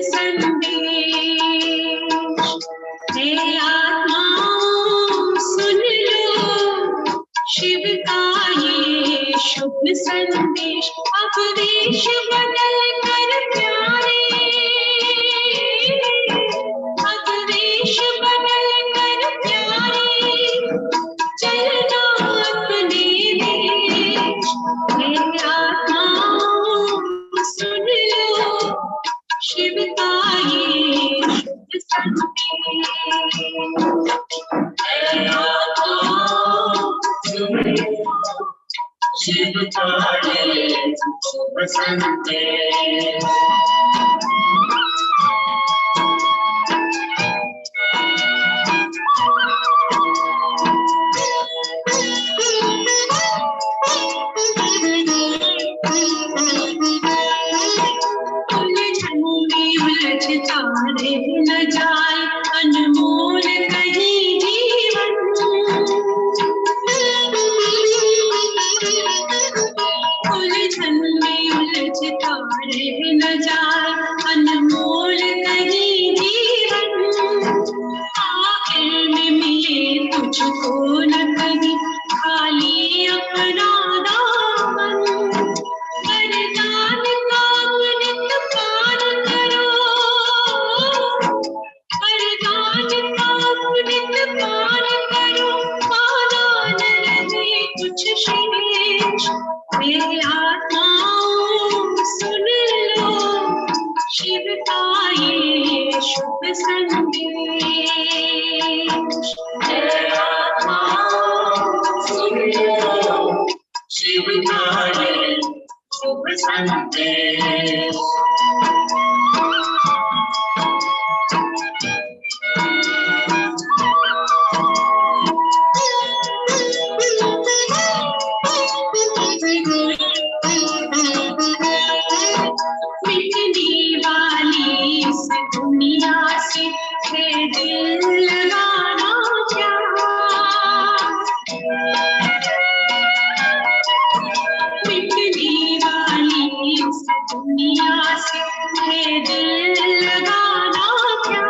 संदेश। हे आत्माओं सुन लो शिव का ये शुभ संदेश। अब वेश बदल कर प्यारे, अब वेश बदल कर प्यारे, चलना अपने देश। हे आत्माओं सुन लो शिव का ये शुभ संदेश। हे आत्माओं सुन लो शिव का ये शुभ संदेश। तारे न जाए अनमोल कहीं जीवन, उलझन में उलझ तारे न जाए अनमोल कहीं जीवन। आखिर में मिले तुझको न कहीं खाली अपना दामन। वरदान का अमृत पान करो, वरदान का अमृत पान करो, पाना न रहे कुछ शेष। हे आत्माओं सुन लो शिव का ये शुभ संदेश। हे आत्माओं सुन लो शिव का ये शुभ संदेश। मिटने वाली इस दुनिया से है दिल लगाना क्या, मिटने वाली इस दुनिया से है दिल लगाना क्या।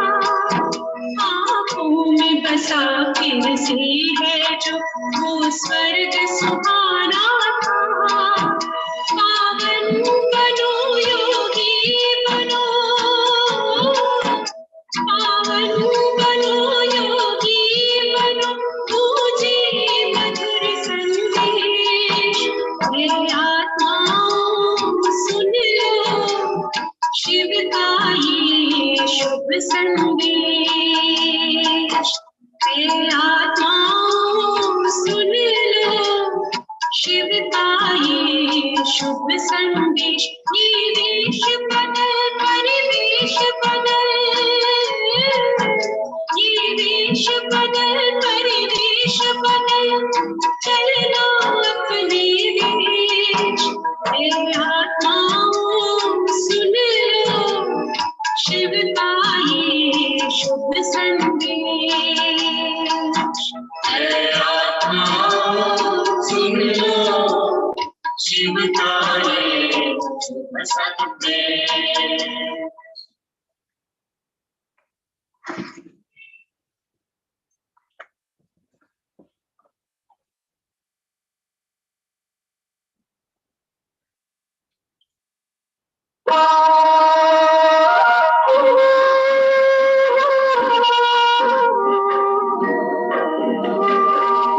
आँखों में बसा फिर से है जो वो स्वर्ग सुहाना था। पावन बनो योगी बनो, पावन बनो योगी बनो, पूजे मधुर संदेश। हे आत्माओं सुन लो शिव का ये शुभ संदेश। हे आत्माओं सुन लो शिव का ये शुभ संदेश। ये देश बदल परिवेश बदल, ये देश बदल परिवेश बदल, चलना अपने देश। हे आत्माओं सुन लो शिव का ये शुभ संदेश। हे आत्माओं सुन लो शिव का ये शुभ संदेश।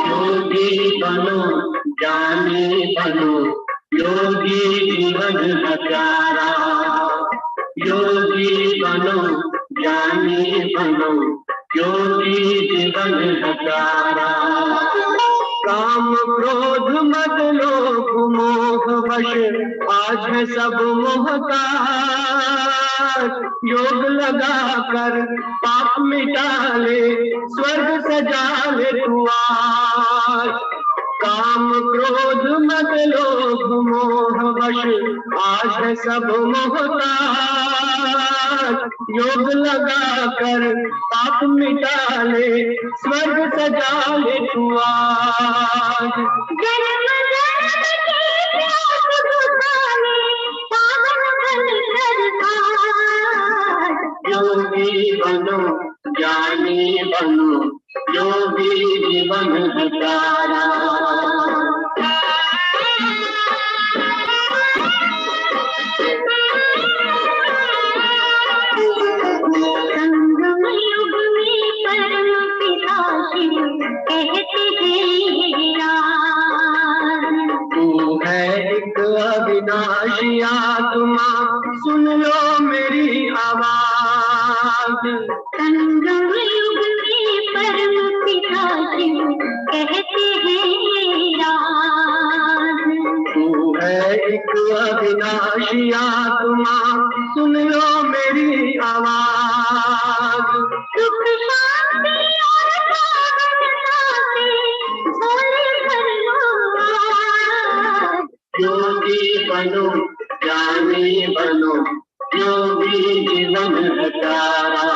योगी बनो ज्ञानी बनो, योगी जीवन हजारा। योगी बनो ज्ञानी बनो, योगी जीवन हजारा। काम क्रोध मद लोभ मोह वश आज है सब मोहताज। योग लगा कर पाप मिटा ले, स्वर्ग सजा ले तू आज। काम क्रोध मद लोभ मोह वश आज है सब मोहताज। योग लगा कर पाप मिटा ले, स्वर्ग सजा ले तू आज। जन्म जन्म की प्यास बुझा ले, पावन बन कर आज। अविनाशी आत्मा सुन लो मेरी आवाज। संगम युग के परम पिता शिव कहते हैं राज। तू है एक अविनाशी आत्मा सुन लो मेरी आवाज। सुख शांति और साधना से भोले कर लो आज। योगी बनो ज्ञानी बनो योगी जीवन हटारा।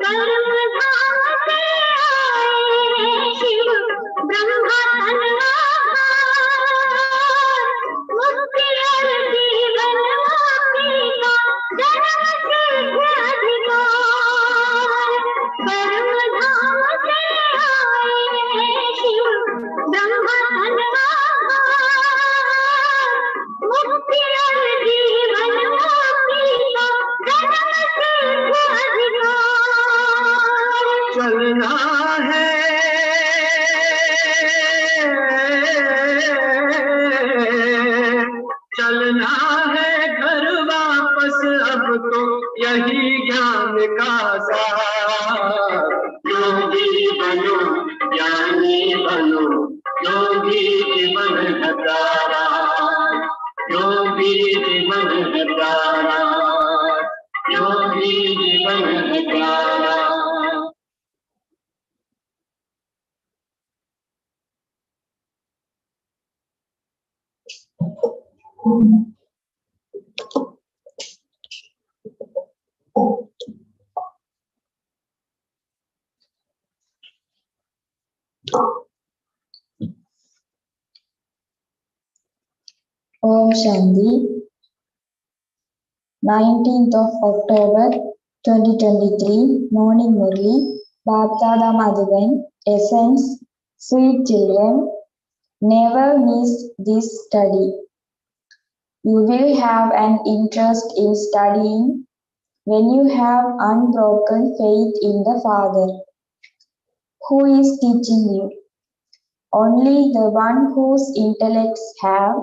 कर्म धाम से आए शिव ब्रह्मा तनवार। मुक्ति और जीवन मुक्ति का जन्म सिद्ध अधिकार। कर्म धाम से आए शिव ब्रह्मा तनवार। मुक्ति और जीवन मुक्ति का जन्म सिद्ध अधिकार। चलना है चलना है घर वापस अब तो यही ज्ञान का सार। योगी बनो ज्ञानी बनो योगी जीवन हटारा। योगी जीवन हटारा। योगी जीवन हटारा। Om Shanti, 19th of October 2023, Morning Murli, Baptada Madhuban, Essence, Sweet Children, never miss this study. You will have an interest in studying when you have unbroken faith in the Father who is teaching you. Only the one whose intellects have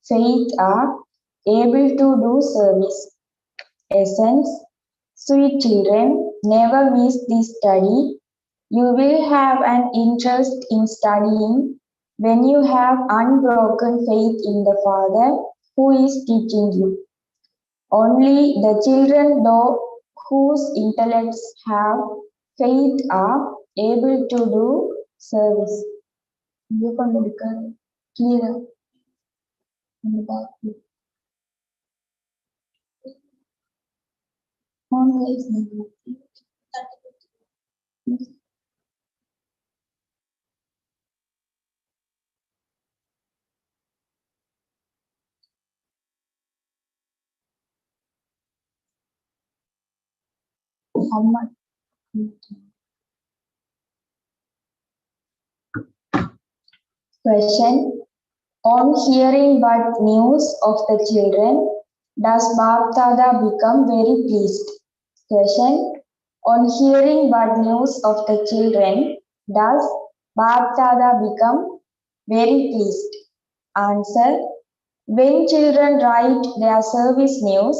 faith are able to do service. Essence, sweet children, never miss this study. You will have an interest in studying when you have unbroken faith in the Father who is teaching you. Only the children though whose intellects have faith are able to do service. Clear. Question. On hearing what news of the children, does Baptada become very pleased? Question. On hearing what news of the children, does Baptada become very pleased? Answer. When children write their service news,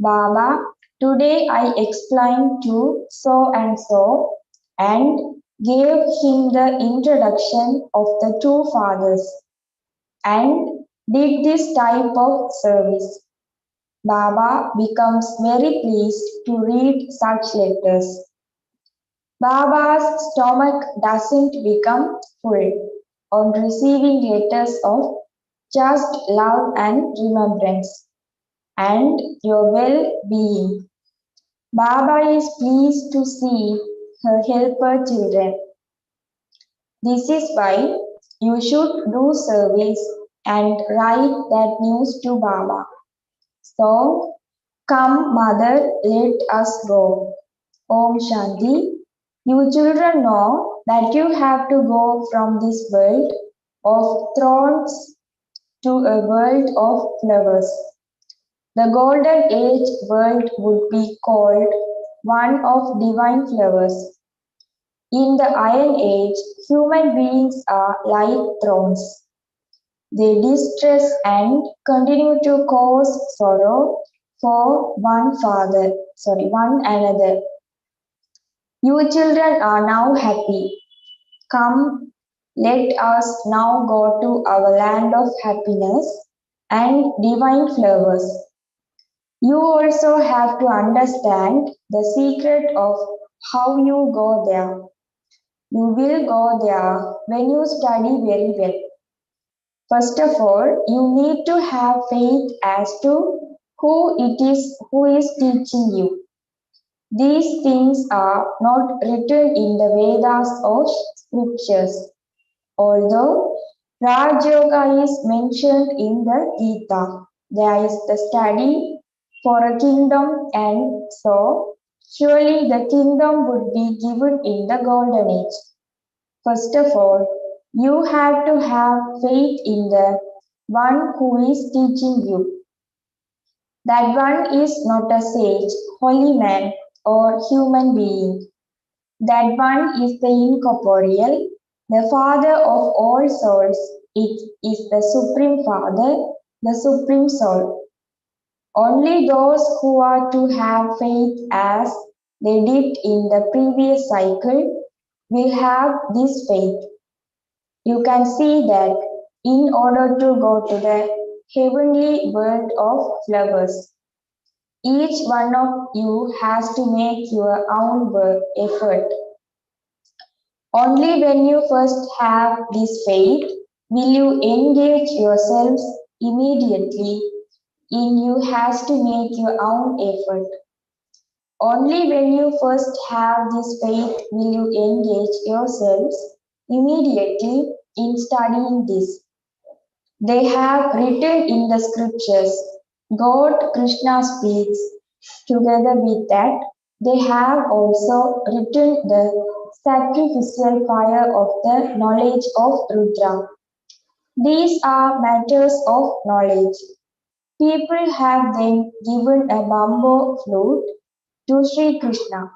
Baba, today I explained to so and gave him the introduction of the two fathers and did this type of service. Baba becomes very pleased to read such letters. Baba's stomach doesn't become full on receiving letters of just love and remembrance and your well-being. Baba is pleased to see her helper children. This is why you should do service and write that news to Baba. So, come mother, let us go. Om Shanti. You children know that you have to go from this world of thrones to a world of flowers. The golden age world would be called one of divine flowers. In the Iron Age, human beings are like thrones. They distress and continue to cause sorrow for one another. You children are now happy. Come, let us now go to our land of happiness and divine flowers. You also have to understand the secret of how you go there. You will go there when you study very well. First of all, you need to have faith as to who it is who is teaching you. These things are not written in the Vedas or scriptures, although Raj Yoga is mentioned in the Gita. There is the study for a kingdom, and so surely the kingdom would be given in the golden age. First of all, you have to have faith in the one who is teaching you. That one is not a sage, holy man, or human being. That one is the incorporeal, the Father of all souls. It is the Supreme Father, the Supreme Soul. Only those who are to have faith as they did in the previous cycle will have this faith. You can see that in order to go to the heavenly world of flowers, each one of you has to make your own effort. Only when you first have this faith will you engage yourselves immediately in you has to make your own effort. Only when you first have this faith will you engage yourselves immediately in studying this. They have written in the scriptures, God Krishna speaks. Together with that, they have also written the sacrificial fire of the knowledge of Rudra. These are matters of knowledge. People have then given a bamboo flute to Sri Krishna.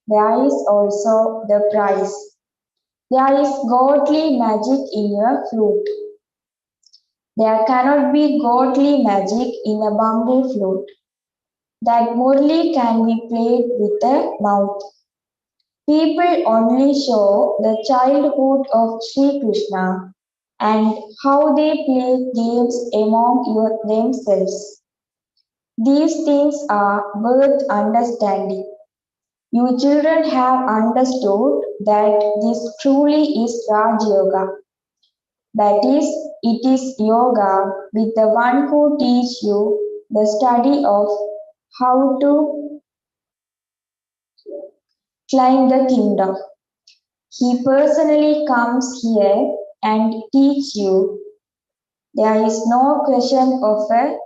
There is also the prize. There is godly magic in your flute. There cannot be godly magic in a bamboo flute. That Murli can be played with the mouth. People only show the childhood of Sri Krishna and how they play games among themselves. These things are worth understanding. You children have understood that this truly is Raj Yoga. That is, it is yoga with the one who teach you the study of how to climb the kingdom. He personally comes here and teach you. There is no question of a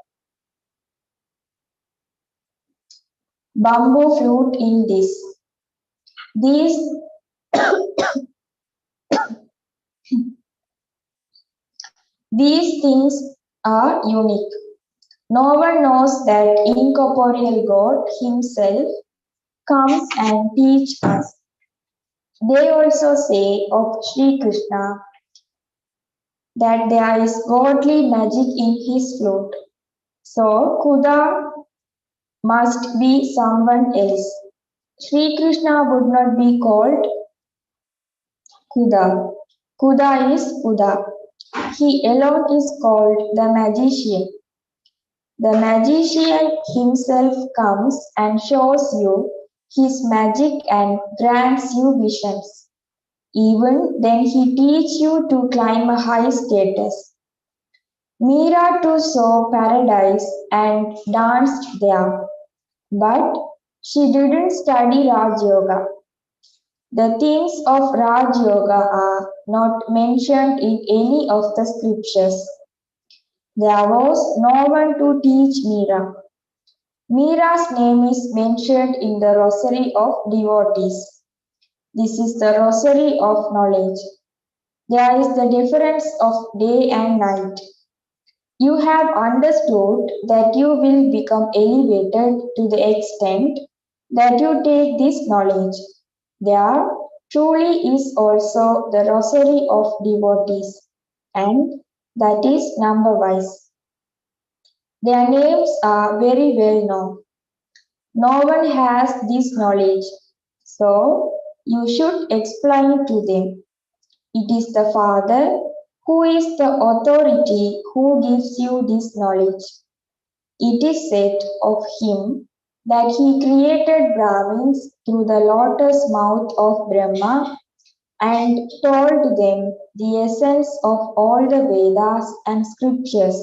bamboo flute in this. These These things are unique. No one knows that incorporeal God Himself comes and teach us. They also say of Sri Krishna that there is godly magic in his flute. So Khuda must be someone else. Sri Krishna would not be called Khuda. Khuda is Khuda. He alone is called the magician. The magician himself comes and shows you his magic and grants you visions. Even then he teaches you to climb a high status. Meera too saw paradise and danced there, but she didn't study Raj Yoga. The things of Raj Yoga are not mentioned in any of the scriptures. There was no one to teach Meera. Meera's name is mentioned in the Rosary of Devotees. This is the Rosary of Knowledge. There is the difference of day and night. You have understood that you will become elevated to the extent that you take this knowledge. There, truly is also the rosary of devotees, and that is number wise. Their names are very well known. No one has this knowledge, so you should explain to them. It is the Father who is the authority who gives you this knowledge. It is said of him that he created Brahmins through the lotus mouth of Brahma and told them the essence of all the Vedas and scriptures.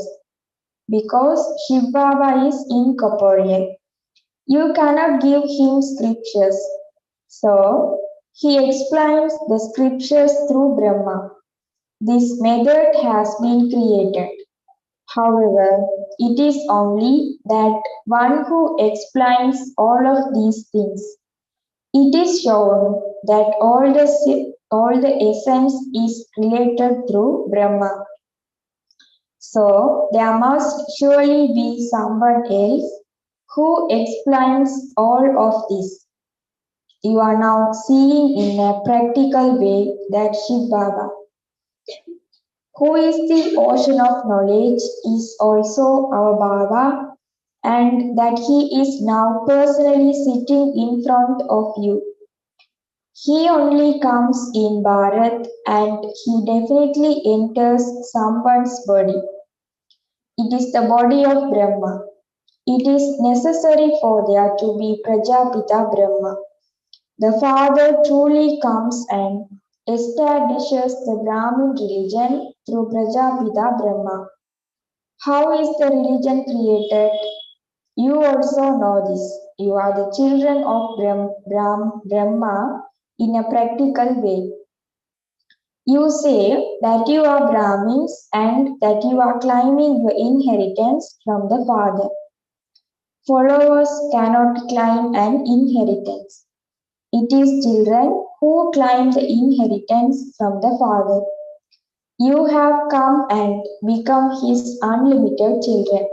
Because Shiv Baba is incorporeal, you cannot give him scriptures. So he explains the scriptures through Brahma. This method has been created. However, it is only that one who explains all of these things. It is shown that all the essence is related through Brahma. So there must surely be someone else who explains all of this. You are now seeing in a practical way that Shiv Baba, who is the ocean of knowledge, is also our Baba, and that he is now personally sitting in front of you. He only comes in Bharat and he definitely enters someone's body. It is the body of Brahma. It is necessary for there to be Prajapita Brahma. The Father truly comes and establishes the Brahmin religion through Prajapita Brahma. How is the religion created? You also know this. You are the children of Brahma in a practical way. You say that you are Brahmins and that you are claiming your inheritance from the Father. Followers cannot claim an inheritance. It is children who claim the inheritance from the Father. You have come and become His unlimited children.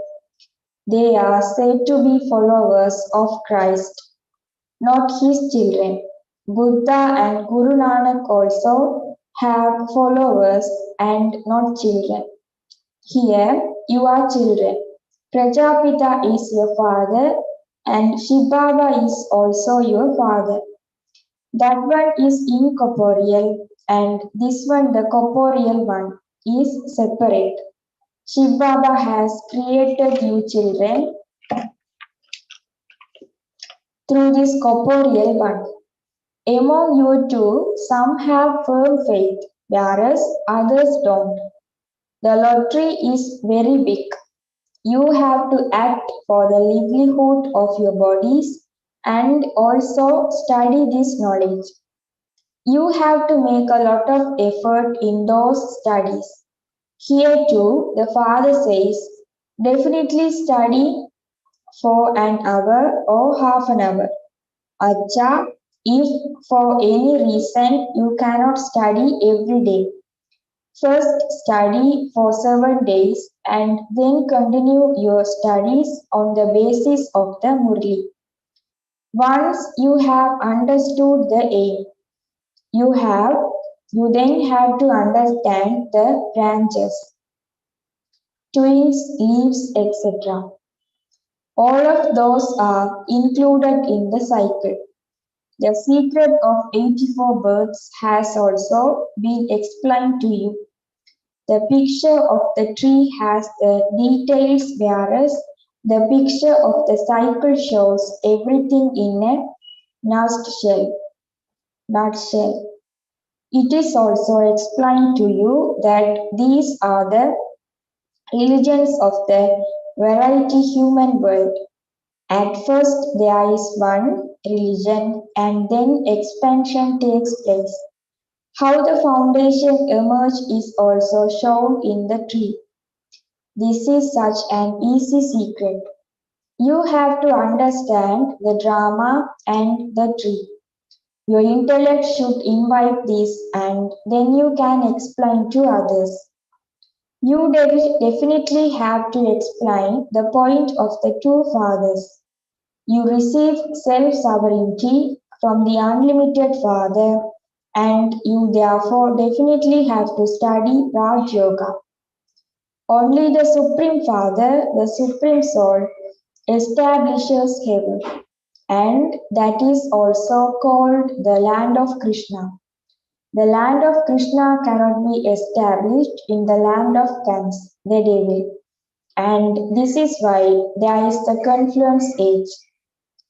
They are said to be followers of Christ, not His children. Buddha and Guru Nanak also have followers and not children. Here you are children. Prajapita is your father and Shiv Baba is also your father. That one is incorporeal and this one, the corporeal one, is separate. Shiv Baba has created you children through this corporeal one. Among you two, some have firm faith, whereas others don't. The lottery is very big. You have to act for the livelihood of your bodies and also study this knowledge. You have to make a lot of effort in those studies. Here too, the father says, definitely study for an hour or half an hour. Acha, if for any reason you cannot study every day, first study for 7 days and then continue your studies on the basis of the Murli. Once you have understood the aim, you then have to understand the branches, twigs, leaves, etc. All of those are included in the cycle. The secret of 84 births has also been explained to you. The picture of the tree has the details, whereas the picture of the cycle shows everything in a nutshell. It is also explained to you that these are the religions of the variety human world. At first there is one religion and then expansion takes place. How the foundation emerged is also shown in the tree. This is such an easy secret. You have to understand the drama and the tree. Your intellect should invite this and then you can explain to others. You definitely have to explain the point of the two fathers. You receive self-sovereignty from the unlimited Father and you therefore definitely have to study Raj Yoga. Only the Supreme Father, the Supreme Soul, establishes heaven, and that is also called the land of Krishna. The land of Krishna cannot be established in the land of Kans, the devil, and this is why there is the confluence age.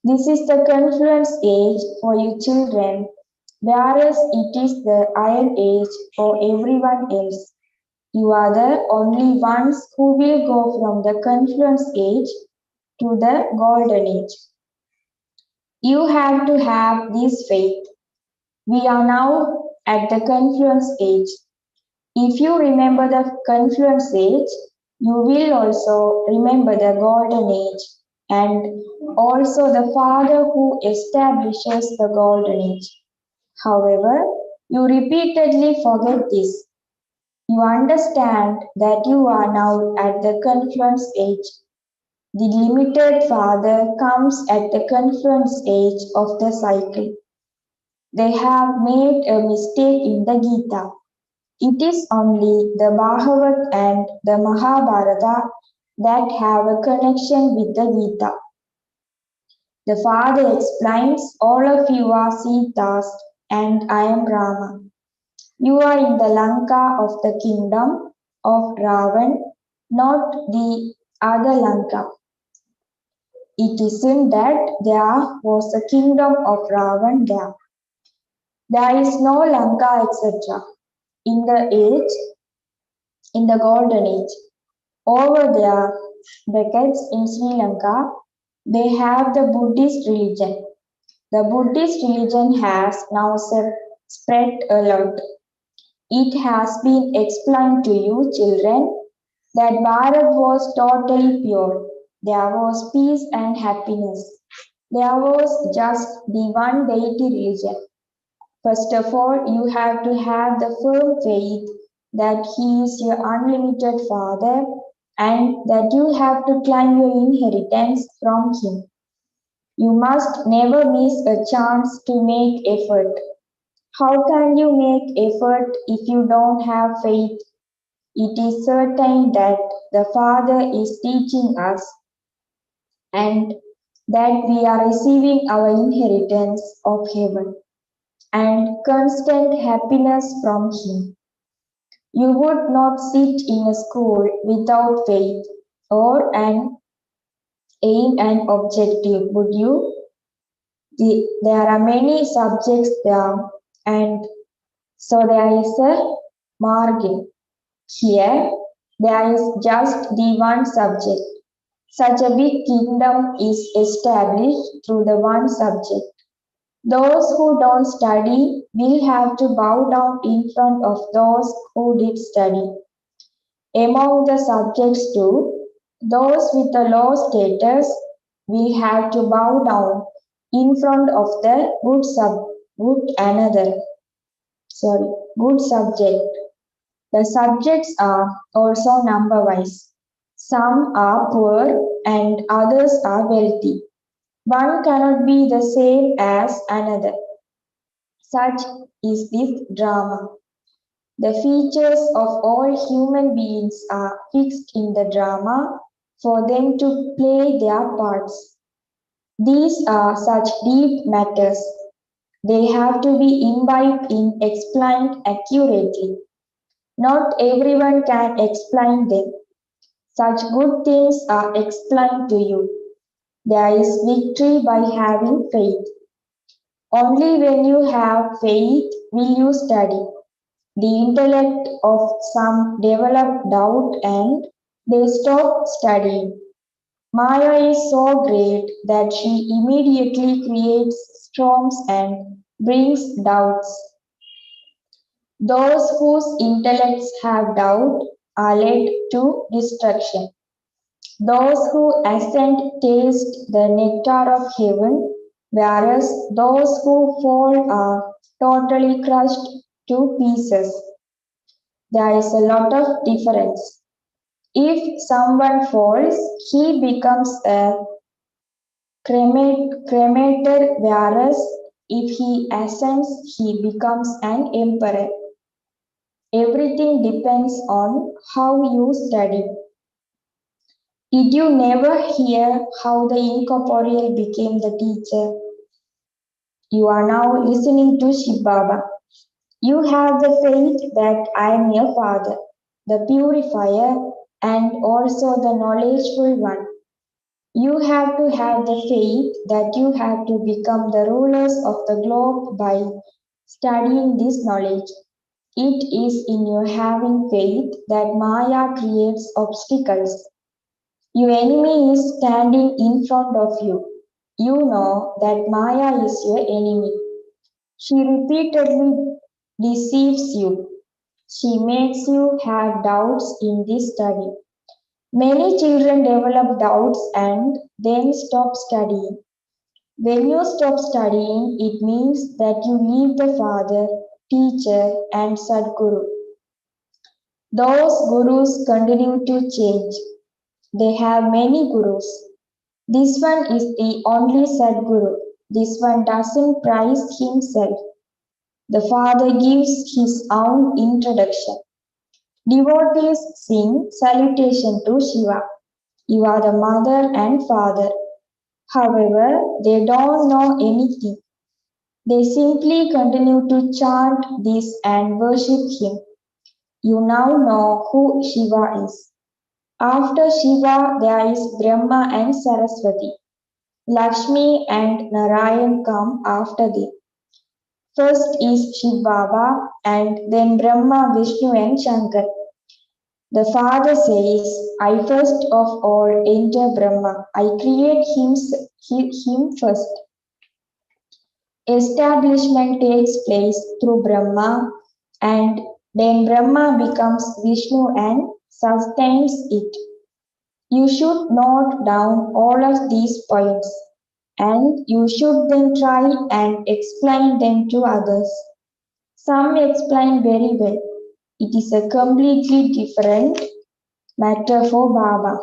This is the confluence age for you children, whereas it is the iron age for everyone else. You are the only ones who will go from the confluence age to the golden age. You have to have this faith. We are now at the confluence age. If you remember the confluence age, you will also remember the golden age and also the Father who establishes the golden age. However, you repeatedly forget this. You understand that you are now at the confluence age. The limited Father comes at the confluence age of the cycle. They have made a mistake in the Gita. It is only the Bhagavad and the Mahabharata that have a connection with the Gita. The Father explains, all of you are Sitas and I am Rama. You are in the Lanka of the kingdom of Ravan, not the other Lanka. It isn't that there was a kingdom of Ravan there. There is no Lanka, etc. In the golden age, over there, brackets in Sri Lanka, they have the Buddhist religion. The Buddhist religion has now spread a lot. It has been explained to you, children, that Bharat was totally pure. There was peace and happiness. There was just the one deity religion. First of all, you have to have the firm faith that He is your unlimited Father and that you have to claim your inheritance from Him. You must never miss a chance to make effort. How can you make effort if you don't have faith? It is certain that the Father is teaching us and that we are receiving our inheritance of heaven and constant happiness from Him. You would not sit in a school without faith or an aim and objective, would you? There are many subjects there, and so there is a margin. Here, there is just the one subject. Such a big kingdom is established through the one subject. Those who don't study will have to bow down in front of those who did study. Among the subjects too, those with a low status will have to bow down in front of the good subject. The subjects are also number wise. Some are poor and others are wealthy. One cannot be the same as another. Such is this drama. The features of all human beings are fixed in the drama for them to play their parts. These are such deep matters. They have to be imbibed in explained accurately. Not everyone can explain them. Such good things are explained to you. There is victory by having faith. Only when you have faith will you study. The intellect of some develop doubt and they stop studying. Maya is so great that she immediately creates storms and brings doubts. Those whose intellects have doubt are led to destruction. Those who ascend taste the nectar of heaven, whereas those who fall are totally crushed to pieces. There is a lot of difference. If someone falls, he becomes a cremator, whereas If he ascends, he becomes an emperor. Everything depends on how you study. Did you never hear how the incorporeal became the teacher? You are now listening to Shiv Baba. You have the faith that I am your father, the purifier, and also the knowledgeful one. You have to have the faith that you have to become the rulers of the globe by studying this knowledge. It is in your having faith that Maya creates obstacles. Your enemy is standing in front of you. You know that Maya is your enemy. She repeatedly deceives you. She makes you have doubts in this study. Many children develop doubts and then stop studying. When you stop studying, it means that you leave the Father, Teacher, and Sadguru. Those gurus continue to change. They have many gurus. This one is the only Sadguru. This one doesn't praise himself. The Father gives his own introduction. Devotees sing salutation to Shiva. You are the mother and father. However, they don't know anything. They simply continue to chant this and worship him. You now know who Shiva is. After Shiva, there is Brahma and Saraswati. Lakshmi and Narayan come after them. First is Shiv Baba and then Brahma, Vishnu and Shankar. The Father says, I first of all enter Brahma. I create him first. Establishment takes place through Brahma and then Brahma becomes Vishnu and sustains it. You should note down all of these points and you should then try and explain them to others. Some explain very well. It is a completely different matter for Baba.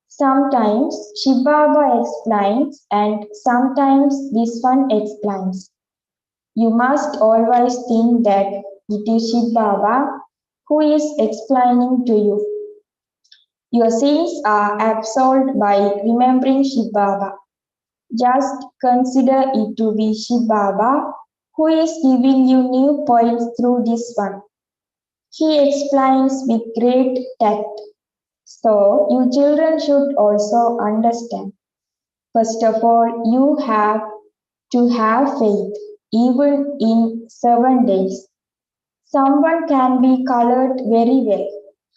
Sometimes Shiv Baba explains and sometimes this one explains. You must always think that it is Shiv Baba who is explaining to you. Your sins are absolved by remembering Shiv Baba. Just consider it to be Shiv Baba who is giving you new points through this one. He explains with great tact. So, you children should also understand. First of all, you have to have faith, even in 7 days. Someone can be colored very well.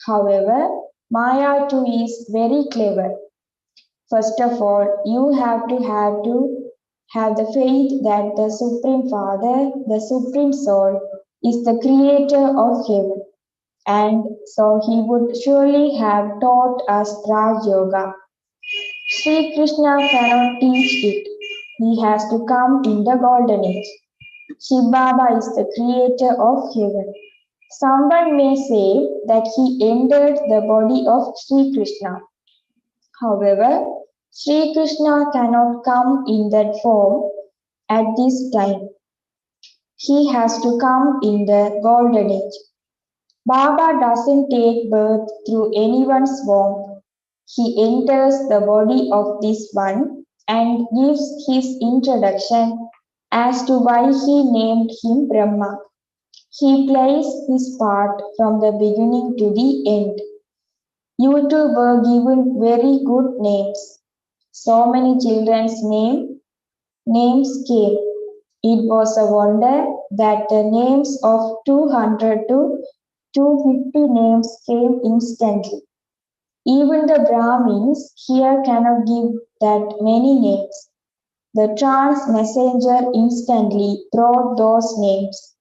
However, Maya too is very clever. First of all, you have to have the faith that the Supreme Father, the Supreme Soul, is the creator of heaven. And so he would surely have taught us Raj Yoga. Sri Krishna cannot teach it. He has to come in the golden age. Shiv Baba is the creator of heaven. Someone may say that he entered the body of Sri Krishna. However, Sri Krishna cannot come in that form at this time. He has to come in the golden age. Baba doesn't take birth through anyone's womb. He enters the body of this one and gives his introduction as to why he named him Brahma. He plays his part from the beginning to the end. You two were given very good names. So many children's names came. It was a wonder that the names of 200 to 250 names came instantly. Even the Brahmins here cannot give that many names. The trance messenger instantly brought those names.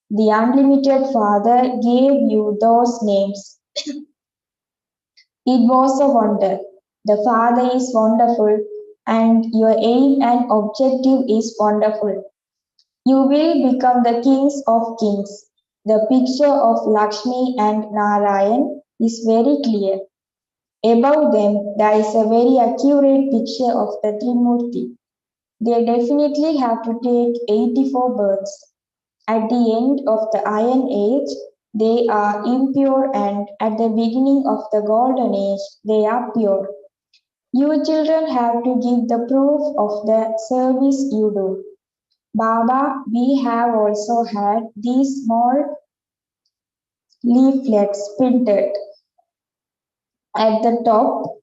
The unlimited Father gave you those names. It was a wonder. The Father is wonderful, and your aim and objective is wonderful. You will become the kings of kings. The picture of Lakshmi and Narayan is very clear. Above them, there is a very accurate picture of the Trimurti. they definitely have to take 84 births. At the end of the Iron Age, they are impure, and at the beginning of the Golden Age, they are pure. You children have to give the proof of the service you do. Baba, we have also had these small leaflets printed. At the top,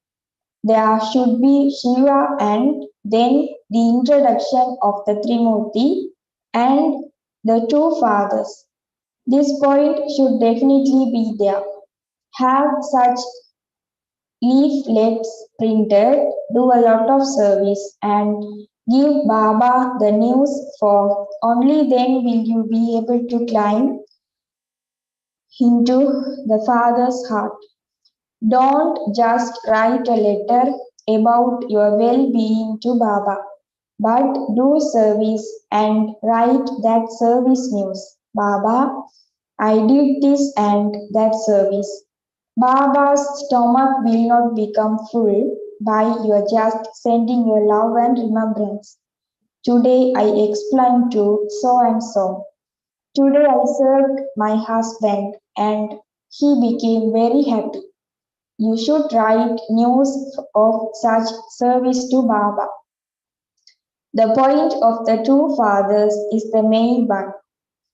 there should be Shiva and then the introduction of the Trimurti and the two fathers. This point should definitely be there. Have such leaflets printed, do a lot of service and give Baba the news, for only then will you be able to climb into the Father's heart. Don't just write a letter about your well-being to Baba, but do service and write that service news. Baba, I did this and that service. Baba's stomach will not become full by your just sending your love and remembrance. Today I explained to so and so. Today I served my husband and he became very happy. You should write news of such service to Baba. The point of the two fathers is the main one.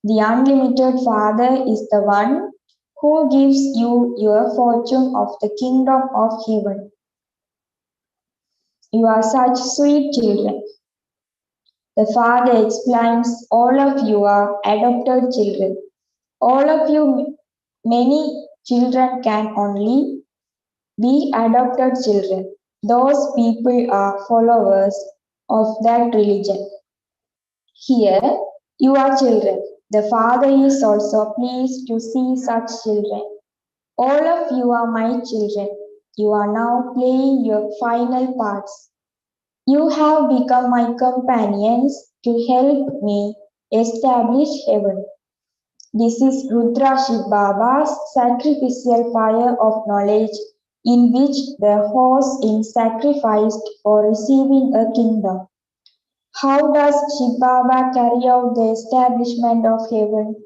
The unlimited Father is the one who gives you your fortune of the kingdom of heaven. You are such sweet children. The Father explains all of you are adopted children. All of you, many children can only be adopted children. Those people are followers of that religion. Here, you are children. The Father is also pleased to see such children. All of you are my children. You are now playing your final parts. You have become my companions to help me establish heaven. This is Rudra Shiv Baba's sacrificial fire of knowledge, in which the horse is sacrificed for receiving a kingdom. How does Shiv Baba carry out the establishment of heaven?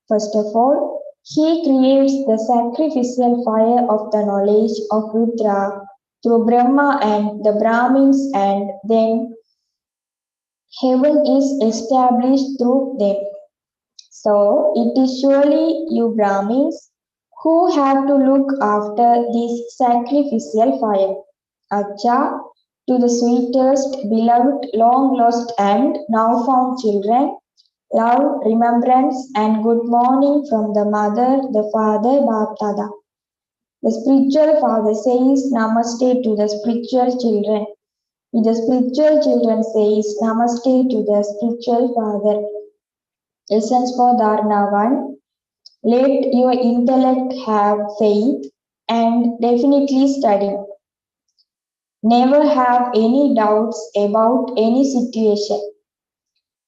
First of all, he creates the sacrificial fire of the knowledge of Rudra through Brahma and the Brahmins, and then heaven is established through them. So it is surely you Brahmins who have to look after this sacrificial fire. Acha, to the sweetest, beloved, long lost and now found children, love, remembrance, and good morning from the mother, the father, Baptada. The spiritual father says Namaste to the spiritual children. The spiritual children says Namaste to the spiritual father. Essence for Dharna 1. Let your intellect have faith and definitely study. Never have any doubts about any situation.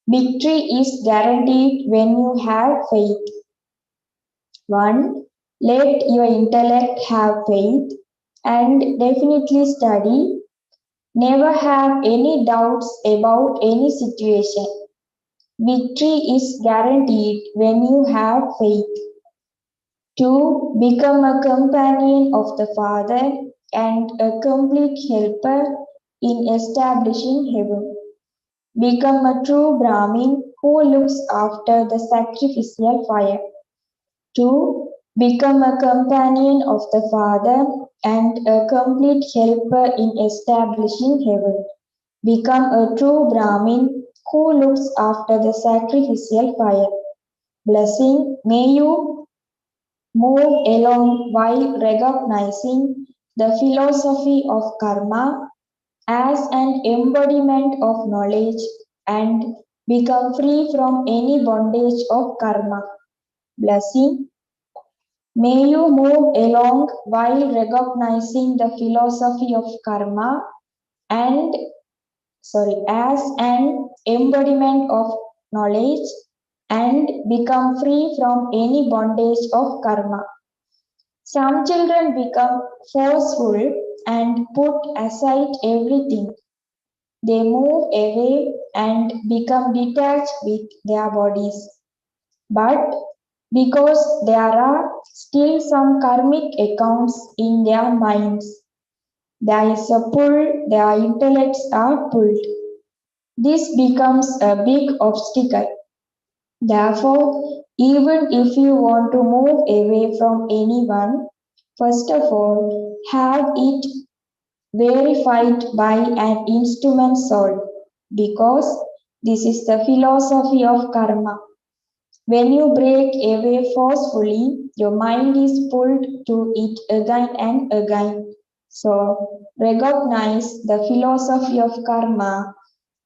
Victory is guaranteed when you have faith. 1. Let your intellect have faith and definitely study. Never have any doubts about any situation. Victory is guaranteed when you have faith. 2. Become a companion of the Father and a complete helper in establishing heaven. Become a true Brahmin who looks after the sacrificial fire. 2. Become a companion of the Father and a complete helper in establishing heaven. Become a true Brahmin who looks after the sacrificial fire. Blessing, may you move along while recognizing the philosophy of karma as an embodiment of knowledge and become free from any bondage of karma. Blessing, may you move along while recognizing the philosophy of karma and as an embodiment of knowledge and become free from any bondage of karma. Some children become forceful and put aside everything. they move away and become detached with their bodies. But because there are still some karmic accounts in their minds, there is a pull, their intellects are pulled. This becomes a big obstacle. Therefore, even if you want to move away from anyone, first of all, have it verified by an instrument soul, because this is the philosophy of karma. When you break away forcefully, your mind is pulled to it again and again. So, recognize the philosophy of karma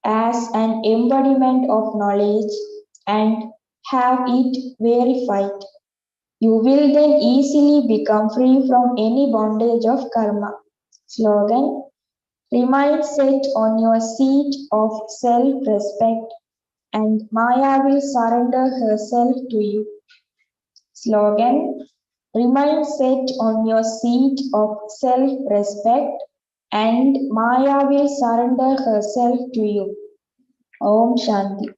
as an embodiment of knowledge and have it verified. You will then easily become free from any bondage of karma. Slogan: remain set on your seat of self-respect and Maya will surrender herself to you. Slogan: remain set on your seat of self-respect and Maya will surrender herself to you. Om Shanti.